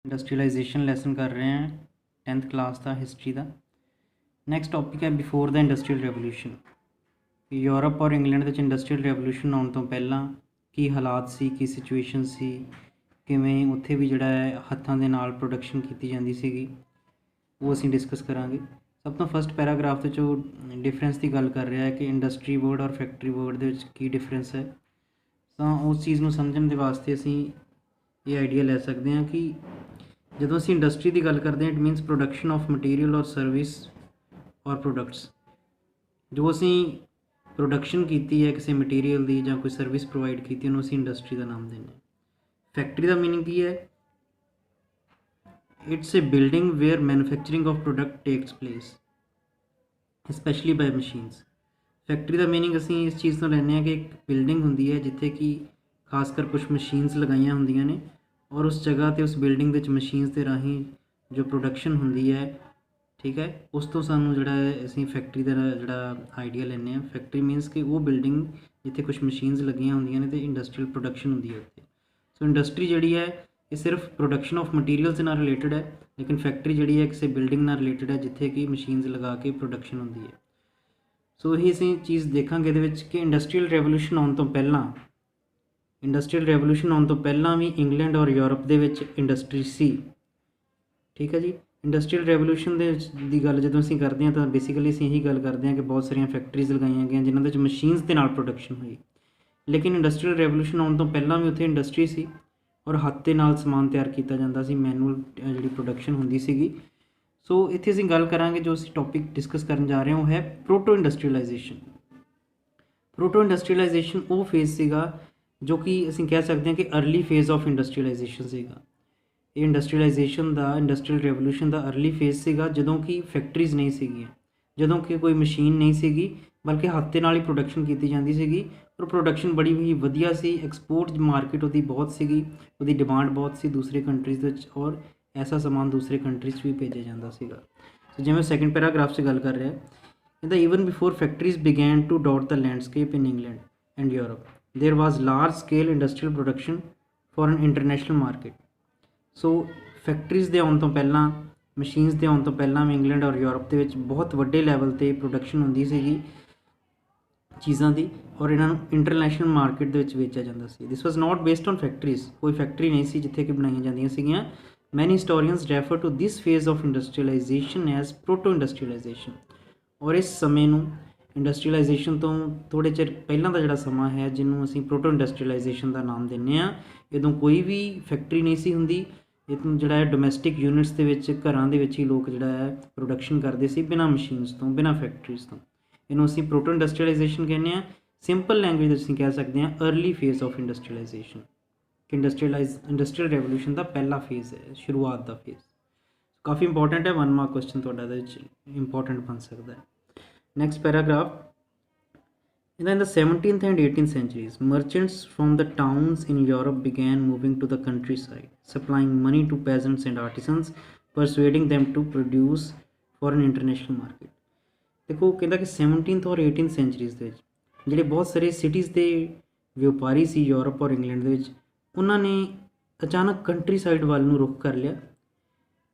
Industrialisation lesson कर रहे हैं 10th क्लास का हिस्ट्री का। नैक्सट टॉपिक है before the industrial revolution. Europe और इंग्लैंड ਵਿੱਚ इंडस्ट्रीयल रेवोल्यूशन ਆਉਣ ਤੋਂ ਪਹਿਲਾਂ ਕੀ ਹਾਲਾਤ ਸੀ, ਕੀ ਸਿਚੁਏਸ਼ਨ ਸੀ, ਕਿਵੇਂ ਉੱਥੇ ਵੀ ਜਿਹੜਾ ਹੈ ਹੱਥਾਂ ਦੇ ਨਾਲ ਪ੍ਰੋਡਕਸ਼ਨ ਕੀਤੀ ਜਾਂਦੀ ਸੀਗੀ, ਉਹ ਅਸੀਂ ਡਿਸਕਸ ਕਰਾਂਗੇ। ਸਭ ਤੋਂ ਫਸਟ ਪੈਰਾਗ੍ਰਾਫ ਵਿੱਚ ਉਹ ਡਿਫਰੈਂਸ ਦੀ ਗੱਲ ਕਰ ਰਿਹਾ ਹੈ ਕਿ ਇੰਡਸਟਰੀ ਵਰਡ ਔਰ ਫੈਕਟਰੀ ਵਰਡ ਦੇ ਵਿੱਚ ਕੀ ਡਿਫਰੈਂਸ ਹੈ। ਤਾਂ ਉਸ ਚੀਜ਼ ਨੂੰ ਸਮਝਣ ਦੇ ਵਾਸਤੇ ਅਸੀਂ ਇਹ ਆਈਡੀਆ ਲੈ ਸਕਦੇ ਹਾਂ ਕਿ ਜਦੋਂ ਅਸੀਂ ਇੰਡਸਟਰੀ ਦੀ ਗੱਲ ਕਰਦੇ ਹਾਂ it means production of material ਔਰ ਸਰਵਿਸ ਔਰ ਪ੍ਰੋਡਕਟਸ। ਜੋ ਅਸੀਂ ਪ੍ਰੋਡਕਸ਼ਨ ਕੀਤੀ ਹੈ ਕਿਸੇ ਮਟੀਰੀਅਲ ਦੀ ਜਾਂ ਕੋਈ ਸਰਵਿਸ ਪ੍ਰੋਵਾਈਡ ਕੀਤੀ ਉਹਨੂੰ ਅਸੀਂ ਇੰਡਸਟਰੀ ਦਾ ਨਾਮ ਦਿੰਦੇ ਹਾਂ। ਫੈਕਟਰੀ ਦਾ ਮੀਨਿੰਗ ਕੀ ਹੈ? It's a building where manufacturing of product takes place specially by machines. Factory ਦਾ ਮੀਨਿੰਗ ਅਸੀਂ ਇਸ ਚੀਜ਼ ਤੋਂ ਲੈਂਦੇ ਹਾਂ ਕਿ ਇੱਕ ਬਿਲਡਿੰਗ ਹੁੰਦੀ ਹੈ ਜਿੱਥੇ ਕਿ ਖਾਸ ਕਰ ਕੁਛ ਮਸ਼ੀਨਸ ਲਗਾਈਆਂ ਹੁੰਦੀਆਂ ਨੇ ਔਰ ਉਸ ਜਗ੍ਹਾ 'ਤੇ ਉਸ ਬਿਲਡਿੰਗ ਦੇ ਵਿੱਚ ਮਸ਼ੀਨਸ ਦੇ ਰਾਹੀਂ ਜੋ ਪ੍ਰੋਡਕਸ਼ਨ ਹੁੰਦੀ ਹੈ, ਠੀਕ ਹੈ, ਉਸ ਤੋਂ ਸਾਨੂੰ ਜਿਹੜਾ ਹੈ ਅਸੀਂ ਫੈਕਟਰੀ ਦਾ ਜਿਹੜਾ ਆਈਡੀਆ ਲੈਂਦੇ ਹਾਂ। ਫੈਕਟਰੀ ਮੀਨਸ ਕਿ ਉਹ ਬਿਲਡਿੰਗ ਜਿੱਥੇ ਕੁਛ ਮਸ਼ੀਨਸ ਲੱਗੀਆਂ ਹੁੰਦੀਆਂ ਨੇ ਅਤੇ ਇੰਡਸਟਰੀਅਲ ਪ੍ਰੋਡਕਸ਼ਨ ਹੁੰਦੀ ਹੈ ਉੱਥੇ। ਸੋ ਇੰਡਸਟਰੀ ਜਿਹੜੀ ਹੈ ਇਹ ਸਿਰਫ ਪ੍ਰੋਡਕਸ਼ਨ ਆਫ ਮਟੀਰੀਅਲਸ ਦੇ ਨਾਲ ਰਿਲੇਟਡ ਹੈ, ਲੇਕਿਨ ਫੈਕਟਰੀ ਜਿਹੜੀ ਹੈ ਕਿਸੇ ਬਿਲਡਿੰਗ ਨਾਲ ਰਿਲੇਟਡ ਹੈ ਜਿੱਥੇ ਕਿ ਮਸ਼ੀਨਸ ਲਗਾ ਕੇ ਪ੍ਰੋਡਕਸ਼ਨ ਹੁੰਦੀ ਹੈ। ਸੋ ਇਹੀ ਅਸੀਂ ਚੀਜ਼ ਦੇਖਾਂਗੇ ਇਹਦੇ ਵਿੱਚ ਕਿ ਇੰਡਸਟਰੀਅਲ ਰੈਵੋਲੂਸ਼ਨ ਆਉਣ ਤੋਂ ਪਹਿਲਾਂ ਵੀ ਇੰਗਲੈਂਡ ਔਰ ਯੂਰਪ ਦੇ ਵਿੱਚ ਇੰਡਸਟਰੀ ਸੀ, ਠੀਕ ਹੈ ਜੀ। ਇੰਡਸਟਰੀਅਲ ਰੈਵੋਲੂਸ਼ਨ ਦੇ ਦੀ ਗੱਲ ਜਦੋਂ ਅਸੀਂ ਕਰਦੇ ਹਾਂ ਤਾਂ ਬੇਸਿਕਲੀ ਅਸੀਂ ਇਹੀ ਗੱਲ ਕਰਦੇ ਹਾਂ ਕਿ ਬਹੁਤ ਸਾਰੀਆਂ ਫੈਕਟਰੀਜ਼ ਲਗਾਈਆਂ ਗਈਆਂ ਜਿਨ੍ਹਾਂ ਦੇ ਵਿੱਚ ਮਸ਼ੀਨਸ ਦੇ ਨਾਲ ਪ੍ਰੋਡਕਸ਼ਨ ਹੋਈ। ਲੇਕਿਨ ਇੰਡਸਟਰੀਅਲ ਰੈਵੋਲੂਸ਼ਨ ਆਉਣ ਤੋਂ ਪਹਿਲਾਂ ਵੀ ਉੱਥੇ ਇੰਡਸਟਰੀ ਸੀ ਔਰ ਹੱਥ ਦੇ ਨਾਲ ਸਮਾਨ ਤਿਆਰ ਕੀਤਾ ਜਾਂਦਾ ਸੀ, ਮੈਨੂਅਲ ਜਿਹੜੀ ਪ੍ਰੋਡਕਸ਼ਨ ਹੁੰਦੀ ਸੀਗੀ। ਸੋ ਇੱਥੇ ਅਸੀਂ ਗੱਲ ਕਰਾਂਗੇ, ਜੋ ਅਸੀਂ ਟੌਪਿਕ ਡਿਸਕਸ ਕਰਨ ਜਾ ਰਹੇ ਹਾਂ ਉਹ ਹੈ ਪ੍ਰੋਟੋ ਇੰਡਸਟਰੀਅਲਾਈਜੇਸ਼ਨ। ਪ੍ਰੋਟੋ ਇੰਡਸਟਰੀਅਲਾਈਜੇਸ਼ਨ ਉਹ ਫੇਜ਼ ਸੀਗਾ ਜੋ ਕਿ ਅਸੀਂ ਕਹਿ ਸਕਦੇ ਹਾਂ ਕਿ ਅਰਲੀ ਫੇਜ਼ ਆਫ ਇੰਡਸਟਰੀਅਲਾਈਜੇਸ਼ਨ ਸੀਗਾ। ਇਹ ਇੰਡਸਟਰੀਅਲ ਰੈਵੋਲੂਸ਼ਨ ਦਾ ਅਰਲੀ ਫੇਜ਼ ਸੀਗਾ ਜਦੋਂ ਕਿ ਫੈਕਟਰੀਜ਼ ਨਹੀਂ ਸੀਗੀਆਂ, ਜਦੋਂ ਕਿ ਕੋਈ ਮਸ਼ੀਨ ਨਹੀਂ ਸੀਗੀ, ਬਲਕਿ ਹੱਥ ਦੇ ਨਾਲ ਹੀ ਪ੍ਰੋਡਕਸ਼ਨ ਕੀਤੀ ਜਾਂਦੀ ਸੀਗੀ ਔਰ ਪ੍ਰੋਡਕਸ਼ਨ ਬੜੀ ਹੀ ਵਧੀਆ ਸੀ। ਐਕਸਪੋਰਟ ਮਾਰਕੀਟ ਉਹਦੀ ਬਹੁਤ ਸੀਗੀ, ਉਹਦੀ ਡਿਮਾਂਡ ਬਹੁਤ ਸੀ ਦੂਸਰੇ ਕੰਟਰੀਜ਼ ਵਿੱਚ ਔਰ ਐਸਾ ਸਮਾਨ ਦੂਸਰੇ ਕੰਟਰੀਜ਼ 'ਚ ਵੀ ਭੇਜਿਆ ਜਾਂਦਾ ਸੀਗਾ। ਸੋ ਜਿਵੇਂ ਸੈਕਿੰਡ ਪੈਰਾਗ੍ਰਾਫ 'ਚ ਗੱਲ ਕਰ ਰਿਹਾ ਇਹਦਾ even before factories began to dot the landscape in England and Europe there was large scale industrial production for an international market। So factories ਦੇ ਆਉਣ ਤੋਂ ਪਹਿਲਾਂ, ਮਸ਼ੀਨਸ ਦੇ ਆਉਣ ਤੋਂ ਪਹਿਲਾਂ ਵੀ ਇੰਗਲੈਂਡ ਔਰ ਯੂਰਪ ਦੇ ਵਿੱਚ ਬਹੁਤ ਵੱਡੇ ਲੈਵਲ 'ਤੇ ਪ੍ਰੋਡਕਸ਼ਨ ਹੁੰਦੀ ਸੀਗੀ ਚੀਜ਼ਾਂ ਦੀ ਔਰ ਇਹਨਾਂ ਨੂੰ ਇੰਟਰਨੈਸ਼ਨਲ ਮਾਰਕੀਟ ਦੇ ਵਿੱਚ ਵੇਚਿਆ ਜਾਂਦਾ ਸੀ। This was not based on factories, ਕੋਈ ਫੈਕਟਰੀ ਨਹੀਂ ਸੀ ਜਿੱਥੇ ਕਿ ਬਣਾਈਆਂ ਜਾਂਦੀਆਂ ਸੀਗੀਆਂ। Many historians refer to this phase of industrialisation as proto industrialisation. ਔਰ ਇਸ ਸਮੇਂ ਨੂੰ ਇੰਡਸਟਰੀਅਲਾਈਜੇਸ਼ਨ ਤੋਂ ਥੋੜ੍ਹੇ ਚਿਰ ਪਹਿਲਾਂ ਦਾ ਜਿਹੜਾ ਸਮਾਂ ਹੈ ਜਿਹਨੂੰ ਅਸੀਂ ਪ੍ਰੋਟੋ ਇੰਡਸਟਰੀਅਲਾਈਜੇਸ਼ਨ ਦਾ ਨਾਮ ਦਿੰਦੇ ਹਾਂ। ਜਦੋਂ ਕੋਈ ਵੀ ਫੈਕਟਰੀ ਨਹੀਂ ਸੀ ਹੁੰਦੀ, ਇਹਨੂੰ ਜਿਹੜਾ ਹੈ ਡੋਮੈਸਟਿਕ ਯੂਨਿਟਸ ਦੇ ਵਿੱਚ ਘਰਾਂ ਦੇ ਵਿੱਚ ਹੀ ਲੋਕ ਜਿਹੜਾ ਹੈ ਪ੍ਰੋਡਕਸ਼ਨ ਕਰਦੇ ਸੀ ਬਿਨਾਂ ਮਸ਼ੀਨਸ ਤੋਂ, ਬਿਨਾਂ ਫੈਕਟਰੀਜ਼ ਤੋਂ। ਇਹਨੂੰ ਅਸੀਂ ਪ੍ਰੋਟੋ ਇੰਡਸਟਰੀਅਲਾਈਜੇਸ਼ਨ ਕਹਿੰਦੇ ਹਾਂ। ਸਿੰਪਲ ਲੈਂਗੁਏਜ ਅਸੀਂ ਕਹਿ ਸਕਦੇ ਹਾਂ early phase of industrialisation. Industrial revolution ਦਾ ਪਹਿਲਾ ਫੇਜ਼ ਹੈ, ਸ਼ੁਰੂਆਤ ਦਾ ਫੇਜ਼। ਕਾਫੀ ਇੰਪੋਰਟੈਂਟ ਹੈ, 1 ਮਾਰਕ ਕੁਐਸਚਨ ਤੁਹਾਡਾ ਇਹਦੇ ਵਿੱਚ ਇੰਪੋਰਟੈਂਟ ਬਣ ਸਕਦਾ ਹੈ। Next paragraph. In the 17th and 18th centuries, merchants from the towns in Europe began moving to the countryside, supplying money to peasants and artisans, persuading them to produce for an international market। देखो कहता कि 17th और 18th centuries ਦੇ ਵਿੱਚ ਜਿਹੜੇ ਬਹੁਤ ਸਾਰੇ cities ਦੇ ਵਪਾਰੀ ਸੀ ਯੂਰਪ ਔਰ ਇੰਗਲੈਂਡ ਦੇ ਵਿੱਚ, ਉਹਨਾਂ ਨੇ ਅਚਾਨਕ ਕੰਟਰੀ ਸਾਈਡ ਵੱਲ ਨੂੰ ਰੁਖ ਕਰ ਲਿਆ।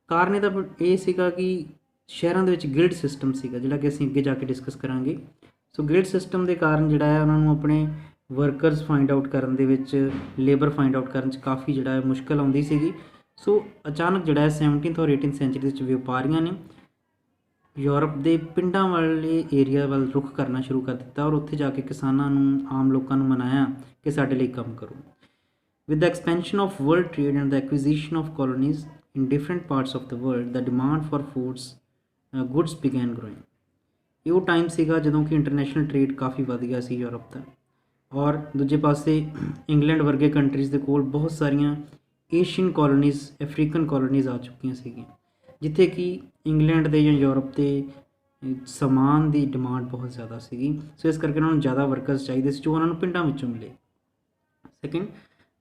ਕਾਰਨ ਇਹਦਾ ਇਹ ਸੀਗਾ ਕਿ ਸ਼ਹਿਰਾਂ ਦੇ ਵਿੱਚ ਗ੍ਰਿਡ ਸਿਸਟਮ ਸੀਗਾ, ਜਿਹੜਾ ਕਿ ਅਸੀਂ ਅੱਗੇ ਜਾ ਕੇ ਡਿਸਕਸ ਕਰਾਂਗੇ। ਸੋ ਗ੍ਰਿਡ ਸਿਸਟਮ ਦੇ ਕਾਰਨ ਜਿਹੜਾ ਹੈ ਉਹਨਾਂ ਨੂੰ ਆਪਣੇ ਵਰਕਰਸ ਫਾਈਂਡ ਆਊਟ ਕਰਨ ਦੇ ਵਿੱਚ, ਲੇਬਰ ਫਾਈਂਡ ਆਊਟ ਕਰਨ 'ਚ ਕਾਫੀ ਜਿਹੜਾ ਹੈ ਮੁਸ਼ਕਲ ਆਉਂਦੀ ਸੀਗੀ। ਸੋ ਅਚਾਨਕ ਜਿਹੜਾ ਹੈ 17th ਔਰ 18th ਸੈਂਚਰੀ ਵਿੱਚ ਵਪਾਰੀਆਂ ਨੇ ਯੂਰਪ ਦੇ ਪਿੰਡਾਂ ਵਾਲੇ ਏਰੀਆ ਵੱਲ ਰੁਖ ਕਰਨਾ ਸ਼ੁਰੂ ਕਰ ਦਿੱਤਾ ਔਰ ਉੱਥੇ ਜਾ ਕੇ ਕਿਸਾਨਾਂ ਨੂੰ, ਆਮ ਲੋਕਾਂ ਨੂੰ ਮਨਾਇਆ ਕਿ ਸਾਡੇ ਲਈ ਕੰਮ ਕਰੋ। With the expansion of world trade and the acquisition of colonies in different parts of the world, the demand for goods began growing। ਇਹ ਉਹ ਟਾਈਮ ਸੀਗਾ ਜਦੋਂ ਕਿ ਇੰਟਰਨੈਸ਼ਨਲ ਟ੍ਰੇਡ ਕਾਫੀ ਵਧ ਗਿਆ ਸੀ ਯੂਰਪ ਦਾ ਔਰ ਦੂਜੇ ਪਾਸੇ ਇੰਗਲੈਂਡ ਵਰਗੇ ਕੰਟਰੀਜ਼ ਦੇ ਕੋਲ ਬਹੁਤ ਸਾਰੀਆਂ ਏਸ਼ੀਅਨ ਕੋਲੋਨੀਜ਼, ਅਫਰੀਕਨ ਕੋਲੋਨੀਜ਼ ਆ ਚੁੱਕੀਆਂ ਸੀਗੀਆਂ ਜਿੱਥੇ ਕਿ ਇੰਗਲੈਂਡ ਦੇ ਜਾਂ ਯੂਰਪ ਦੇ ਸਮਾਨ ਦੀ ਡਿਮਾਂਡ ਬਹੁਤ ਜ਼ਿਆਦਾ ਸੀਗੀ। ਸੋ ਇਸ ਕਰਕੇ ਉਹਨਾਂ ਨੂੰ ਜ਼ਿਆਦਾ ਵਰਕਰਸ ਚਾਹੀਦੇ ਸੀ ਜੋ ਉਹਨਾਂ ਨੂੰ ਪਿੰਡਾਂ ਵਿੱਚੋਂ ਮਿਲੇ। Second,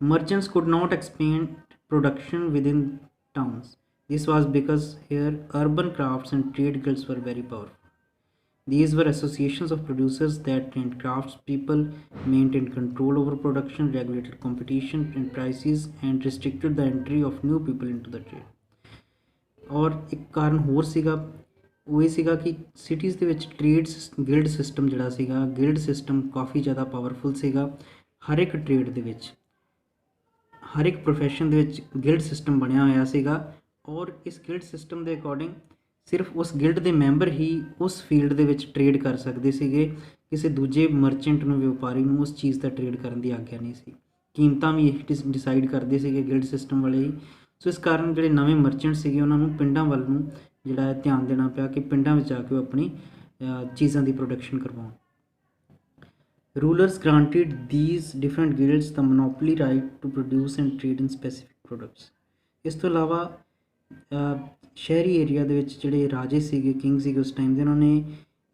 merchants could not expand production within towns। This was because here urban crafts and trade guilds were very powerful। These were associations of producers that trained craftspeople, maintained control over production, regulated competition and prices, and restricted the entry of new people into the trade. ਔਰ ਇੱਕ ਕਾਰਨ ਹੋਰ ਸੀਗਾ, ਉਹ ਇਹ ਸੀਗਾ ਕਿ cities ਦੇ ਵਿੱਚ ਟ੍ਰੇਡਸ ਗਿਲਡ ਸਿਸਟਮ ਜਿਹੜਾ ਸੀਗਾ, ਗਿਲਡ ਸਿਸਟਮ ਕਾਫੀ ਜ਼ਿਆਦਾ ਪਾਵਰਫੁਲ ਸੀਗਾ। ਹਰ ਇੱਕ ਟ੍ਰੇਡ ਦੇ ਵਿੱਚ, ਹਰ ਇੱਕ ਪ੍ਰੋਫੈਸ਼ਨ ਦੇ ਵਿੱਚ ਗਿਲਡ ਸਿਸਟਮ ਬਣਿਆ ਹੋਇਆ ਸੀਗਾ, ਔਰ ਇਸ ਗਿਲਡ ਸਿਸਟਮ ਦੇ ਅਕੋਰਡਿੰਗ ਸਿਰਫ ਉਸ ਗਿਲਡ ਦੇ ਮੈਂਬਰ ਹੀ ਉਸ ਫੀਲਡ ਦੇ ਵਿੱਚ ਟ੍ਰੇਡ ਕਰ ਸਕਦੇ ਸੀਗੇ। ਕਿਸੇ ਦੂਜੇ ਮਰਚੈਂਟ ਨੂੰ, ਵਪਾਰੀ ਨੂੰ ਉਸ ਚੀਜ਼ ਦਾ ਟ੍ਰੇਡ ਕਰਨ ਦੀ ਆਗਿਆ ਨਹੀਂ ਸੀ। ਕੀਮਤਾਂ ਵੀ ਇਹ ਡਿਸਾਈਡ ਕਰਦੇ ਸੀਗੇ ਗਿਲਡ ਸਿਸਟਮ ਵਾਲੇ ਹੀ। ਸੋ ਇਸ ਕਾਰਨ ਜਿਹੜੇ ਨਵੇਂ ਮਰਚੈਂਟ ਸੀਗੇ ਉਹਨਾਂ ਨੂੰ ਪਿੰਡਾਂ ਵੱਲ ਨੂੰ ਜਿਹੜਾ ਹੈ ਧਿਆਨ ਦੇਣਾ ਪਿਆ ਕਿ ਪਿੰਡਾਂ ਵਿੱਚ ਆ ਕੇ ਉਹ ਆਪਣੀ ਚੀਜ਼ਾਂ ਦੀ ਪ੍ਰੋਡਕਸ਼ਨ ਕਰਵਾਉਣ। Rulers granted these different guilds ਦਾ monopoly right to produce and trade in specific products. ਇਸ ਤੋਂ ਇਲਾਵਾ ਸ਼ਹਿਰੀ ਏਰੀਆ ਦੇ ਵਿੱਚ ਜਿਹੜੇ ਰਾਜੇ ਸੀਗੇ, ਕਿੰਗ ਸੀਗੇ ਉਸ ਟਾਈਮ ਦੇ, ਉਹਨਾਂ ਨੇ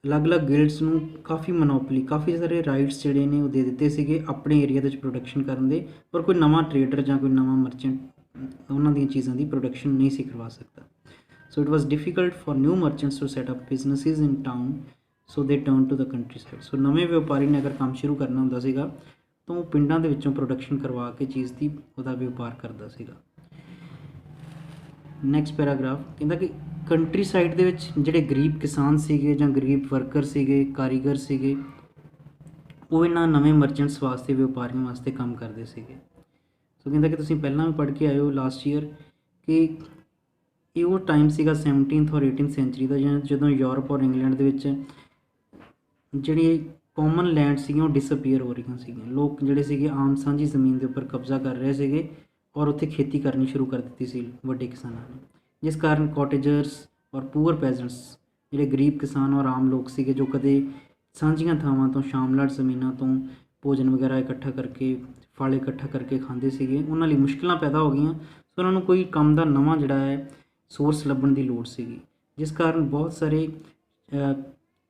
ਅਲੱਗ-ਅਲੱਗ ਗਿਲਡਸ ਨੂੰ ਕਾਫੀ ਮੋਨੋਪੋਲੀ, ਕਾਫੀ ਸਾਰੇ ਰਾਈਟਸ ਜਿਹੜੇ ਨੇ ਉਹ ਦੇ ਦਿੱਤੇ ਸੀਗੇ ਆਪਣੇ ਏਰੀਆ ਦੇ ਵਿੱਚ ਪ੍ਰੋਡਕਸ਼ਨ ਕਰਨ ਦੇ, ਪਰ ਕੋਈ ਨਵਾਂ ਟ੍ਰੇਡਰ ਜਾਂ ਕੋਈ ਨਵਾਂ ਮਰਚੈਂਟ ਉਹਨਾਂ ਦੀਆਂ ਚੀਜ਼ਾਂ ਦੀ ਪ੍ਰੋਡਕਸ਼ਨ ਨਹੀਂ ਸੀ ਕਰਵਾ ਸਕਦਾ। So it was difficult for new merchants to set up businesses in town, so they turn to the countryside. So ਨਵੇਂ ਵਪਾਰੀ ਨੇ ਅਗਰ ਕੰਮ ਸ਼ੁਰੂ ਕਰਨਾ ਹੁੰਦਾ ਸੀਗਾ ਤਾਂ ਉਹ ਪਿੰਡਾਂ ਦੇ ਵਿੱਚੋਂ ਪ੍ਰੋਡਕਸ਼ਨ ਕਰਵਾ ਕੇ ਚੀਜ਼ ਦੀ ਉਹਦਾ ਵਪਾਰ ਕਰਦਾ ਸੀਗਾ। ਨੈਕਸਟ ਪੈਰਾਗ੍ਰਾਫ ਕਹਿੰਦਾ ਕਿ ਕੰਟਰੀ ਸਾਈਡ ਦੇ ਵਿੱਚ ਜਿਹੜੇ ਗਰੀਬ ਕਿਸਾਨ ਸੀਗੇ ਜਾਂ ਗਰੀਬ ਵਰਕਰ ਸੀਗੇ, ਕਾਰੀਗਰ ਸੀਗੇ, ਉਹ ਇਹਨਾਂ ਨਵੇਂ ਮਰਚੈਂਟਸ ਵਾਸਤੇ, ਵਪਾਰੀਆਂ ਵਾਸਤੇ ਕੰਮ ਕਰਦੇ ਸੀਗੇ। ਸੋ ਕਹਿੰਦਾ ਕਿ ਤੁਸੀਂ ਪਹਿਲਾਂ ਵੀ ਪੜ੍ਹ ਕੇ ਆਏ ਹੋ ਲਾਸਟ ਈਅਰ ਕਿ ਇਹ ਉਹ ਟਾਈਮ ਸੀਗਾ 17th ਔਰ 18th ਸੈਂਚੁਰੀ ਦਾ, ਜਦੋਂ ਯੂਰਪ ਔਰ ਇੰਗਲੈਂਡ ਦੇ ਵਿੱਚ ਜਿਹੜੀ ਕਾਮਨ ਲੈਂਡ ਸੀਗੀਆਂ ਉਹ ਡਿਸਅਪੀਅਰ ਹੋ ਰਹੀਆਂ ਸੀਗੀਆਂ। ਲੋਕ ਜਿਹੜੇ ਸੀਗੇ ਆਮ ਸਾਂਝੀ ਜ਼ਮੀਨ ਦੇ ਉੱਪਰ ਕਬਜ਼ਾ ਕਰ ਰਹੇ ਸੀਗੇ ਔਰ ਉੱਥੇ ਖੇਤੀ ਕਰਨੀ ਸ਼ੁਰੂ ਕਰ ਦਿੱਤੀ ਸੀ ਵੱਡੇ ਕਿਸਾਨਾਂ ਨੇ, ਜਿਸ ਕਾਰਨ ਕਾਟੇਜਰਸ ਔਰ ਪੂਅਰ ਪੈਜ਼ੈਂਟਸ, ਜਿਹੜੇ ਗਰੀਬ ਕਿਸਾਨ ਔਰ ਆਮ ਲੋਕ ਸੀਗੇ ਜੋ ਕਦੇ ਸਾਂਝੀਆਂ ਥਾਵਾਂ ਤੋਂ, ਸ਼ਾਮਲਾਟ ਜ਼ਮੀਨਾਂ ਤੋਂ ਭੋਜਨ ਵਗੈਰਾ ਇਕੱਠਾ ਕਰਕੇ, ਫਲ ਇਕੱਠਾ ਕਰਕੇ ਖਾਂਦੇ ਸੀਗੇ, ਉਹਨਾਂ ਲਈ ਮੁਸ਼ਕਿਲਾਂ ਪੈਦਾ ਹੋ ਗਈਆਂ। ਸੋ ਉਹਨਾਂ ਨੂੰ ਕੋਈ ਕੰਮ ਦਾ ਨਵਾਂ ਜਿਹੜਾ ਹੈ ਸੋਰਸ ਲੱਭਣ ਦੀ ਲੋੜ ਸੀਗੀ, ਜਿਸ ਕਾਰਨ ਬਹੁਤ ਸਾਰੇ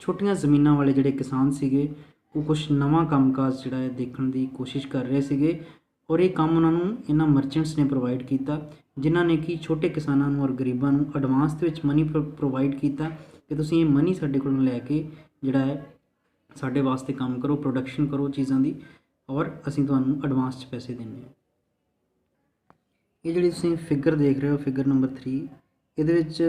ਛੋਟੀਆਂ ਜ਼ਮੀਨਾਂ ਵਾਲੇ ਜਿਹੜੇ ਕਿਸਾਨ ਸੀਗੇ ਉਹ ਕੁਛ ਨਵਾਂ ਕੰਮਕਾਜ ਜਿਹੜਾ ਹੈ ਦੇਖਣ ਦੀ ਕੋਸ਼ਿਸ਼ ਕਰ ਰਹੇ ਸੀਗੇ, ਔਰ ਇਹ ਕੰਮ ਉਹਨਾਂ ਨੂੰ ਇਹਨਾਂ ਮਰਚੈਂਟਸ ਨੇ ਪ੍ਰੋਵਾਈਡ ਕੀਤਾ, ਜਿਨ੍ਹਾਂ ਨੇ ਕਿ ਛੋਟੇ ਕਿਸਾਨਾਂ ਨੂੰ ਔਰ ਗਰੀਬਾਂ ਨੂੰ ਐਡਵਾਂਸ ਦੇ ਵਿੱਚ ਮਨੀ ਪ੍ਰੋਵਾਈਡ ਕੀਤਾ ਕਿ ਤੁਸੀਂ ਇਹ ਮਨੀ ਸਾਡੇ ਕੋਲੋਂ ਲੈ ਕੇ ਜਿਹੜਾ ਹੈ ਸਾਡੇ ਵਾਸਤੇ ਕੰਮ ਕਰੋ, ਪ੍ਰੋਡਕਸ਼ਨ ਕਰੋ ਚੀਜ਼ਾਂ ਦੀ, ਔਰ ਅਸੀਂ ਤੁਹਾਨੂੰ ਐਡਵਾਂਸ 'ਚ ਪੈਸੇ ਦਿੰਦੇ ਹਾਂ। ਇਹ ਜਿਹੜੀ ਤੁਸੀਂ ਫਿਗਰ ਦੇਖ ਰਹੇ ਹੋ, ਫਿਗਰ ਨੰਬਰ 3, ਇਹਦੇ ਵਿੱਚ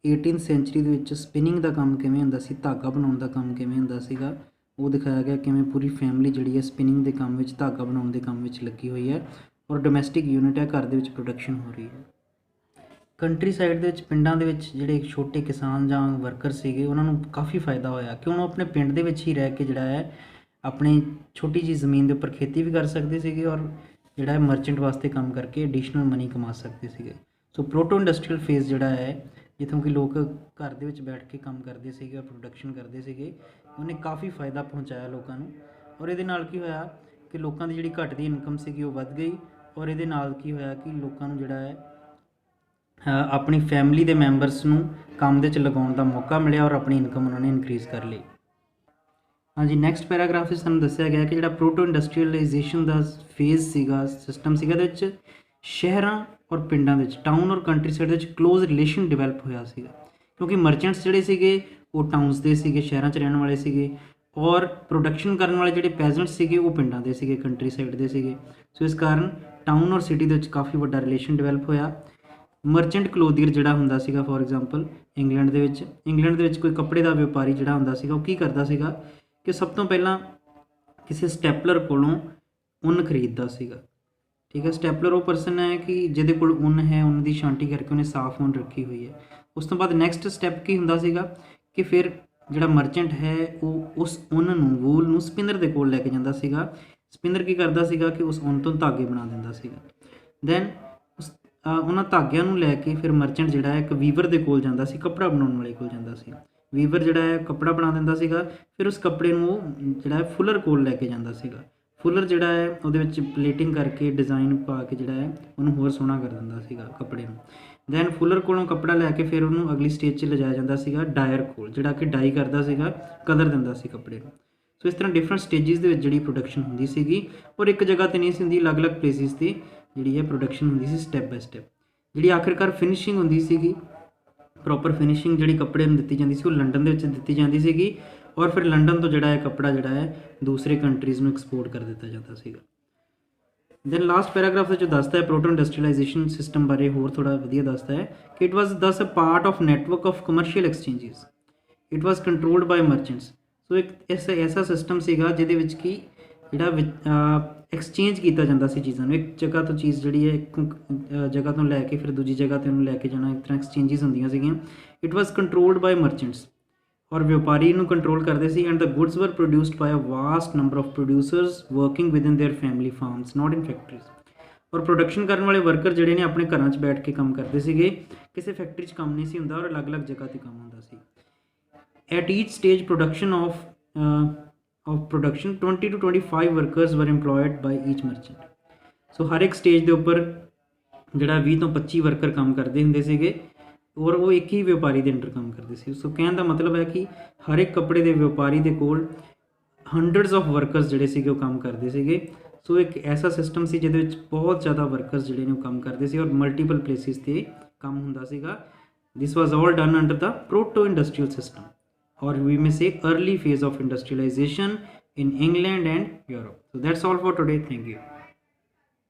18th ਸੈਂਚੁਰੀ ਦੇ ਵਿੱਚ ਸਪਿਨਿੰਗ ਦਾ ਕੰਮ ਕਿਵੇਂ ਹੁੰਦਾ ਸੀ, ਧਾਗਾ ਬਣਾਉਣ ਦਾ ਕੰਮ ਕਿਵੇਂ ਹੁੰਦਾ ਸੀਗਾ, ਉਹ ਦਿਖਾਇਆ ਗਿਆ। ਕਿਵੇਂ ਪੂਰੀ ਫੈਮਿਲੀ ਜਿਹੜੀ ਹੈ ਸਪਿਨਿੰਗ ਦੇ ਕੰਮ ਵਿੱਚ, ਧਾਗਾ ਬਣਾਉਣ ਦੇ ਕੰਮ ਵਿੱਚ ਲੱਗੀ ਹੋਈ ਹੈ, ਔਰ ਡੋਮੈਸਟਿਕ ਯੂਨਿਟ ਹੈ, ਘਰ ਦੇ ਵਿੱਚ ਪ੍ਰੋਡਕਸ਼ਨ ਹੋ ਰਹੀ ਹੈ। ਕੰਟਰੀ ਸਾਈਡ ਦੇ ਵਿੱਚ, ਪਿੰਡਾਂ ਦੇ ਵਿੱਚ ਜਿਹੜੇ ਛੋਟੇ ਕਿਸਾਨ ਜਾਂ ਵਰਕਰ ਸੀਗੇ ਉਹਨਾਂ ਨੂੰ ਕਾਫੀ ਫਾਇਦਾ ਹੋਇਆ ਕਿ ਹੁਣ ਉਹ ਆਪਣੇ ਪਿੰਡ ਦੇ ਵਿੱਚ ਹੀ ਰਹਿ ਕੇ ਜਿਹੜਾ ਹੈ ਆਪਣੀ ਛੋਟੀ ਜਿਹੀ ਜ਼ਮੀਨ ਦੇ ਉੱਪਰ ਖੇਤੀ ਵੀ ਕਰ ਸਕਦੇ ਸੀਗੇ, ਔਰ ਜਿਹੜਾ ਹੈ ਮਰਚੈਂਟ ਵਾਸਤੇ ਕੰਮ ਕਰਕੇ ਐਡੀਸ਼ਨਲ ਮਨੀ ਕਮਾ ਸਕਦੇ ਸੀਗੇ। ਸੋ ਪ੍ਰੋਟੋ ਇੰਡਸਟਰੀਅਲ ਫੇਜ਼ ਜਿਹੜਾ ਹੈ, ਜਿੱਥੋਂ ਕਿ ਲੋਕ ਘਰ ਦੇ ਵਿੱਚ ਬੈਠ ਕੇ ਕੰਮ ਕਰਦੇ ਸੀਗੇ ਔਰ ਪ੍ਰੋਡਕਸ਼ਨ ਕਰਦੇ ਸੀਗੇ, ਉਹਨੇ ਕਾਫੀ ਫਾਇਦਾ ਪਹੁੰਚਾਇਆ ਲੋਕਾਂ ਨੂੰ। ਔਰ ਇਹਦੇ ਨਾਲ ਕੀ ਹੋਇਆ ਕਿ ਲੋਕਾਂ ਦੀ ਜਿਹੜੀ ਘੱਟਦੀ ਇਨਕਮ ਸੀਗੀ ਉਹ ਵੱਧ ਗਈ, ਔਰ ਇਹਦੇ ਨਾਲ ਕੀ ਹੋਇਆ ਕਿ ਲੋਕਾਂ ਨੂੰ ਜਿਹੜਾ ਹੈ ਆਪਣੀ ਫੈਮਿਲੀ ਦੇ ਮੈਂਬਰਸ ਨੂੰ ਕੰਮ ਦੇ 'ਚ ਲਗਾਉਣ ਦਾ ਮੌਕਾ ਮਿਲਿਆ, ਔਰ ਆਪਣੀ ਇਨਕਮ ਉਹਨਾਂ ਨੇ ਇਨਕਰੀਜ਼ ਕਰ ਲਈ। ਹਾਂਜੀ, ਨੈਕਸਟ ਪੈਰਾਗ੍ਰਾਫ ਵਿੱਚ ਸਾਨੂੰ ਦੱਸਿਆ ਗਿਆ ਕਿ ਜਿਹੜਾ ਪ੍ਰੋਟੋ ਇੰਡਸਟਰੀਅਲਾਈਜੇਸ਼ਨ ਦਾ ਫੇਜ਼ ਸੀਗਾ, ਸਿਸਟਮ ਸੀਗਾ, ਇਹਦੇ ਵਿੱਚ ਸ਼ਹਿਰਾਂ ਔਰ ਪਿੰਡਾਂ ਦੇ ਵਿੱਚ, ਟਾਊਨ ਔਰ ਕੰਟਰੀ ਸਾਈਡ ਦੇ ਵਿੱਚ ਕਲੋਜ਼ ਰਿਲੇਸ਼ਨ ਡਿਵੈਲਪ ਹੋਇਆ ਸੀਗਾ, ਕਿਉਂਕਿ ਮਰਚੈਂਟਸ ਜਿਹੜੇ ਸੀਗੇ ਉਹ ਟਾਊਨਸ ਦੇ ਸੀਗੇ, ਸ਼ਹਿਰਾਂ 'ਚ ਰਹਿਣ ਵਾਲੇ ਸੀਗੇ, ਔਰ ਪ੍ਰੋਡਕਸ਼ਨ ਕਰਨ ਵਾਲੇ ਜਿਹੜੇ ਪੈਜ਼ੈਂਟਸ ਸੀਗੇ ਉਹ ਪਿੰਡਾਂ ਦੇ ਸੀਗੇ, ਕੰਟਰੀ ਸਾਈਡ ਦੇ ਸੀਗੇ। ਸੋ ਇਸ ਕਾਰਨ ਟਾਊਨ ਔਰ ਸਿਟੀ ਦੇ ਵਿੱਚ ਕਾਫੀ ਵੱਡਾ ਰਿਲੇਸ਼ਨ ਡਿਵੈਲਪ ਹੋਇਆ। ਮਰਚੈਂਟ ਕਲੋਥੀਅਰ ਜਿਹੜਾ ਹੁੰਦਾ ਸੀਗਾ, ਫੋਰ ਐਗਜ਼ਾਮਪਲ ਇੰਗਲੈਂਡ ਦੇ ਵਿੱਚ ਕੋਈ ਕੱਪੜੇ ਦਾ ਵਪਾਰੀ ਜਿਹੜਾ ਹੁੰਦਾ ਸੀਗਾ ਉਹ ਕੀ ਕਰਦਾ ਸੀਗਾ ਕਿ ਸਭ ਤੋਂ ਪਹਿਲਾਂ ਕਿਸੇ ਸਟੈਪਲਰ ਕੋਲੋਂ ਉੱਨ ਖਰੀਦਦਾ ਸੀਗਾ। ਠੀਕ ਹੈ, ਸਟੈਪਲਰ ਉਹ ਪਰਸਨ ਹੈ ਕਿ ਜਿਹਦੇ ਕੋਲ ਉੱਨ ਹੈ, ਉੱਨ ਦੀ ਛਾਂਟੀ ਕਰਕੇ ਉਹਨੇ ਸਾਫ਼ ਉੱਨ ਰੱਖੀ ਹੋਈ ਹੈ। ਉਸ ਤੋਂ ਬਾਅਦ ਨੈਕਸਟ ਸਟੈਪ ਕੀ ਹੁੰਦਾ ਸੀਗਾ ਕਿ ਫਿਰ ਜਿਹੜਾ ਮਰਚੈਂਟ ਹੈ ਉਹ ਉਸ ਉੱਨ ਨੂੰ, ਵੂਲ ਨੂੰ ਸਪਿਨਰ ਦੇ ਕੋਲ ਲੈ ਕੇ ਜਾਂਦਾ ਸੀਗਾ। ਸਪਿਨਰ ਕੀ ਕਰਦਾ ਸੀਗਾ ਕਿ ਉਸ ਉੱਨ ਤੋਂ ਧਾਗੇ ਬਣਾ ਦਿੰਦਾ ਸੀਗਾ। ਦੈਨ ਉਹਨਾਂ ਧਾਗਿਆਂ ਨੂੰ ਲੈ ਕੇ ਫਿਰ ਮਰਚੈਂਟ ਜਿਹੜਾ ਹੈ ਇੱਕ ਵੀਵਰ ਦੇ ਕੋਲ ਜਾਂਦਾ ਸੀ, ਕੱਪੜਾ ਬਣਾਉਣ ਵਾਲੇ ਕੋਲ ਜਾਂਦਾ ਸੀ। ਵੀਵਰ ਜਿਹੜਾ ਹੈ ਕੱਪੜਾ ਬਣਾ ਦਿੰਦਾ ਸੀਗਾ, ਫਿਰ ਉਸ ਕੱਪੜੇ ਨੂੰ ਉਹ ਜਿਹੜਾ ਹੈ ਫੁੱਲਰ ਕੋਲ ਲੈ ਕੇ ਜਾਂਦਾ ਸੀਗਾ। ਫੁੱਲਰ ਜਿਹੜਾ ਹੈ ਉਹਦੇ ਵਿੱਚ ਪਲੇਟਿੰਗ ਕਰਕੇ, ਡਿਜ਼ਾਈਨ ਪਾ ਕੇ ਜਿਹੜਾ ਹੈ ਉਹਨੂੰ ਹੋਰ ਸੋਹਣਾ ਕਰ ਦਿੰਦਾ ਸੀਗਾ ਕੱਪੜੇ ਨੂੰ। ਦੈਨ ਫੁੱਲਰ ਕੋਲੋਂ ਕੱਪੜਾ ਲੈ ਕੇ ਫਿਰ ਉਹਨੂੰ ਅਗਲੀ ਸਟੇਜ 'ਚ ਲਿਜਾਇਆ ਜਾਂਦਾ ਸੀਗਾ ਡਾਇਰ ਕੋਲ, ਜਿਹੜਾ ਕਿ ਡਾਈ ਕਰਦਾ ਸੀਗਾ, ਕਲਰ ਦਿੰਦਾ ਸੀ ਕੱਪੜੇ ਨੂੰ। ਸੋ ਇਸ ਤਰ੍ਹਾਂ ਡਿਫਰੈਂਟ ਸਟੇਜਿਸ ਦੇ ਵਿੱਚ ਜਿਹੜੀ ਪ੍ਰੋਡਕਸ਼ਨ ਹੁੰਦੀ ਸੀਗੀ, ਔਰ ਇੱਕ ਜਗ੍ਹਾ 'ਤੇ ਨਹੀਂ ਸੀ ਹੁੰਦੀ, ਅਲੱਗ-ਅਲੱਗ ਪਲੇਸਿਸ 'ਤੇ ਜਿਹੜੀ ਹੈ ਪ੍ਰੋਡਕਸ਼ਨ ਹੁੰਦੀ ਸੀ ਸਟੈਪ ਬਾਏ ਸਟੈਪ। ਜਿਹੜੀ ਆਖਿਰਕਾਰ ਫਿਨਿਸ਼ਿੰਗ ਹੁੰਦੀ ਸੀਗੀ ਪ੍ਰੋਪਰ ਫਿਨਿਸ਼ਿੰਗ ਜਿਹੜੀ ਕੱਪੜੇ ਨੂੰ ਦਿੱਤੀ ਜਾਂਦੀ ਸੀ ਉਹ ਲੰਡਨ ਦੇ ਵਿੱਚ ਦਿੱਤੀ ਜਾਂਦੀ ਸੀਗੀ, ਔਰ ਫਿਰ ਲੰਡਨ ਤੋਂ ਜਿਹੜਾ ਹੈ ਕੱਪੜਾ ਜਿਹੜਾ ਹੈ ਦੂਸਰੇ ਕੰਟਰੀਜ਼ ਨੂੰ ਐਕਸਪੋਰਟ ਕਰ ਦਿੱਤਾ ਜਾਂਦਾ ਸੀਗਾ। ਦੈਨ ਲਾਸਟ ਪੈਰਾਗ੍ਰਾਫ ਵਿੱਚ ਦੱਸਦਾ ਹੈ ਪ੍ਰੋਟੋ ਇੰਡਸਟਰੀਲਾਈਜੇਸ਼ਨ ਸਿਸਟਮ ਬਾਰੇ, ਹੋਰ ਥੋੜਾ ਵਧੀਆ ਦੱਸਦਾ ਹੈ ਕਿ it was thus a part of network of commercial exchanges, it was controlled by merchants. So ਇੱਕ ਐਸਾ ਸਿਸਟਮ ਸੀਗਾ ਜਿਹਦੇ ਵਿੱਚ ਕਿ ਜਿਹੜਾ ਐਕਸਚੇਂਜ ਕੀਤਾ ਜਾਂਦਾ ਸੀ ਚੀਜ਼ਾਂ ਨੂੰ, ਇੱਕ ਜਗ੍ਹਾ ਤੋਂ ਚੀਜ਼ ਜਿਹੜੀ ਹੈ ਇੱਕ ਜਗ੍ਹਾ ਤੋਂ ਲੈ ਕੇ ਫਿਰ ਦੂਜੀ ਜਗ੍ਹਾ 'ਤੇ ਉਹਨੂੰ ਲੈ ਕੇ ਜਾਣਾ, ਇੱਕ ਤਰ੍ਹਾਂ ਐਕਸਚੇਂਜਿਸ ਹੁੰਦੀਆਂ ਸੀਗੀਆਂ। It was controlled by merchants, ਔਰ ਵਪਾਰੀ ਨੂੰ ਕੰਟਰੋਲ ਕਰਦੇ ਸੀ। And the goods were produced by a vast number of producers working with in their family farms, not in factories. ਔਰ ਪ੍ਰੋਡਕਸ਼ਨ ਕਰਨ ਵਾਲੇ ਵਰਕਰ ਜਿਹੜੇ ਨੇ ਆਪਣੇ ਘਰਾਂ 'ਚ ਬੈਠ ਕੇ ਕੰਮ ਕਰਦੇ ਸੀਗੇ, ਕਿਸੇ ਫੈਕਟਰੀ 'ਚ ਕੰਮ ਨਹੀਂ ਸੀ ਹੁੰਦਾ, ਔਰ ਅਲੱਗ-ਅਲੱਗ ਜਗ੍ਹਾ 'ਤੇ ਕੰਮ ਹੁੰਦਾ ਸੀ। At each stage production of production 20 to 25 workers were employed by each merchant। ਸੋ ਹਰ ਇੱਕ ਸਟੇਜ ਦੇ ਉੱਪਰ ਜਿਹੜਾ 20 ਤੋਂ 25 ਵਰਕਰ ਕੰਮ ਕਰਦੇ ਹੁੰਦੇ ਸੀਗੇ, ਔਰ ਉਹ ਇੱਕ ਹੀ ਵਪਾਰੀ ਦੇ ਅੰਡਰ ਕੰਮ ਕਰਦੇ ਸੀ। ਸੋ ਕਹਿਣ ਦਾ ਮਤਲਬ ਹੈ ਕਿ ਹਰ ਇੱਕ ਕੱਪੜੇ ਦੇ ਵਪਾਰੀ ਦੇ ਕੋਲ ਹੰਡਰਡਸ ਆਫ ਵਰਕਰਸ ਜਿਹੜੇ ਸੀਗੇ ਉਹ ਕੰਮ ਕਰਦੇ ਸੀਗੇ। ਸੋ ਇੱਕ ਐਸਾ ਸਿਸਟਮ ਸੀ ਜਿਹਦੇ ਵਿੱਚ ਬਹੁਤ ਜ਼ਿਆਦਾ ਵਰਕਰਸ ਜਿਹੜੇ ਨੇ ਉਹ ਕੰਮ ਕਰਦੇ ਸੀ, ਔਰ ਮਲਟੀਪਲ ਪਲੇਸਿਸ 'ਤੇ ਕੰਮ ਹੁੰਦਾ ਸੀਗਾ। This was all done under the proto industrial system, or we may say early phase of industrialization in England and Europe. So that's all for today. Thank you.